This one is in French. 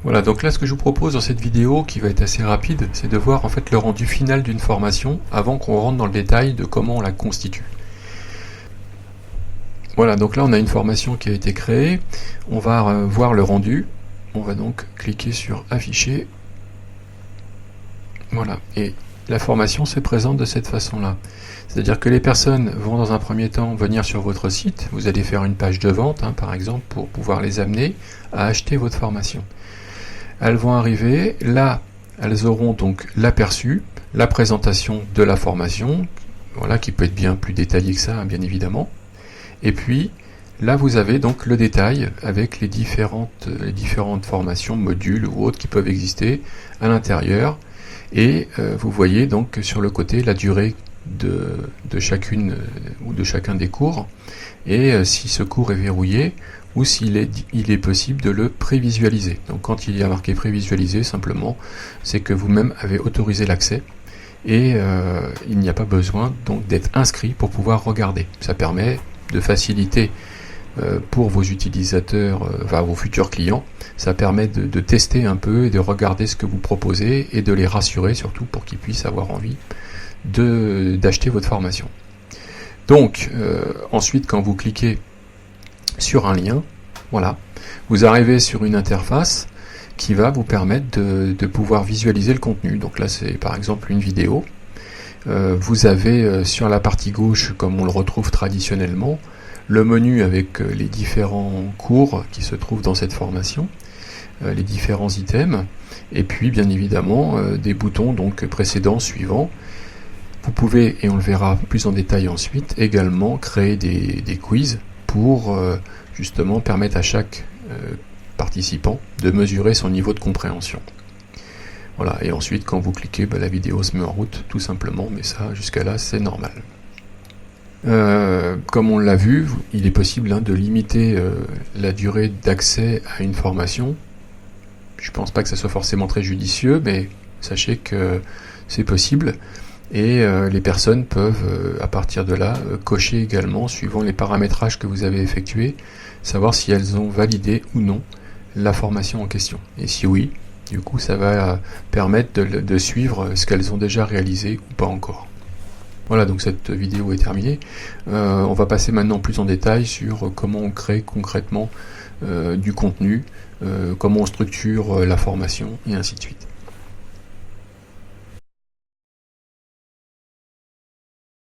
Voilà, donc là ce que je vous propose dans cette vidéo, qui va être assez rapide, c'est de voir en fait le rendu final d'une formation avant qu'on rentre dans le détail de comment on la constitue. Voilà, donc là on a une formation qui a été créée, on va voir le rendu, on va donc cliquer sur afficher, voilà, et la formation se présente de cette façon-là. C'est-à-dire que les personnes vont dans un premier temps venir sur votre site, vous allez faire une page de vente par exemple pour pouvoir les amener à acheter votre formation. Elles vont arriver, là elles auront donc l'aperçu, la présentation de la formation, voilà, qui peut être bien plus détaillée que ça, bien évidemment. Et puis là vous avez donc le détail avec les différentes formations, modules ou autres qui peuvent exister à l'intérieur. Et vous voyez donc sur le côté la durée de chacune ou de chacun des cours, et si ce cours est verrouillé ou s'il est possible de le prévisualiser. Donc quand il y a marqué prévisualiser, simplement c'est que vous-même avez autorisé l'accès, et il n'y a pas besoin donc d'être inscrit pour pouvoir regarder. Ça permet de faciliter pour vos utilisateurs, enfin vos futurs clients, ça permet de tester un peu et de regarder ce que vous proposez et de les rassurer surtout pour qu'ils puissent avoir envie d'acheter votre formation. Donc ensuite quand vous cliquez sur un lien, voilà, vous arrivez sur une interface qui va vous permettre de pouvoir visualiser le contenu. Donc là c'est par exemple une vidéo. Vous avez sur la partie gauche, comme on le retrouve traditionnellement, le menu avec les différents cours qui se trouvent dans cette formation, les différents items, et puis bien évidemment des boutons donc précédents, suivants. Vous pouvez, et on le verra plus en détail ensuite, également créer des quiz pour justement permettre à chaque participant de mesurer son niveau de compréhension. Voilà, et ensuite quand vous cliquez, la vidéo se met en route tout simplement, mais ça jusqu'à là c'est normal. Comme on l'a vu, il est possible de limiter la durée d'accès à une formation. Je pense pas que ça soit forcément très judicieux, mais sachez que c'est possible, et les personnes peuvent à partir de là cocher également, suivant les paramétrages que vous avez effectués, savoir si elles ont validé ou non la formation en question. Et si oui, du coup ça va permettre de suivre ce qu'elles ont déjà réalisé ou pas encore. Voilà, donc cette vidéo est terminée. On va passer maintenant plus en détail sur comment on crée concrètement du contenu, comment on structure la formation, et ainsi de suite.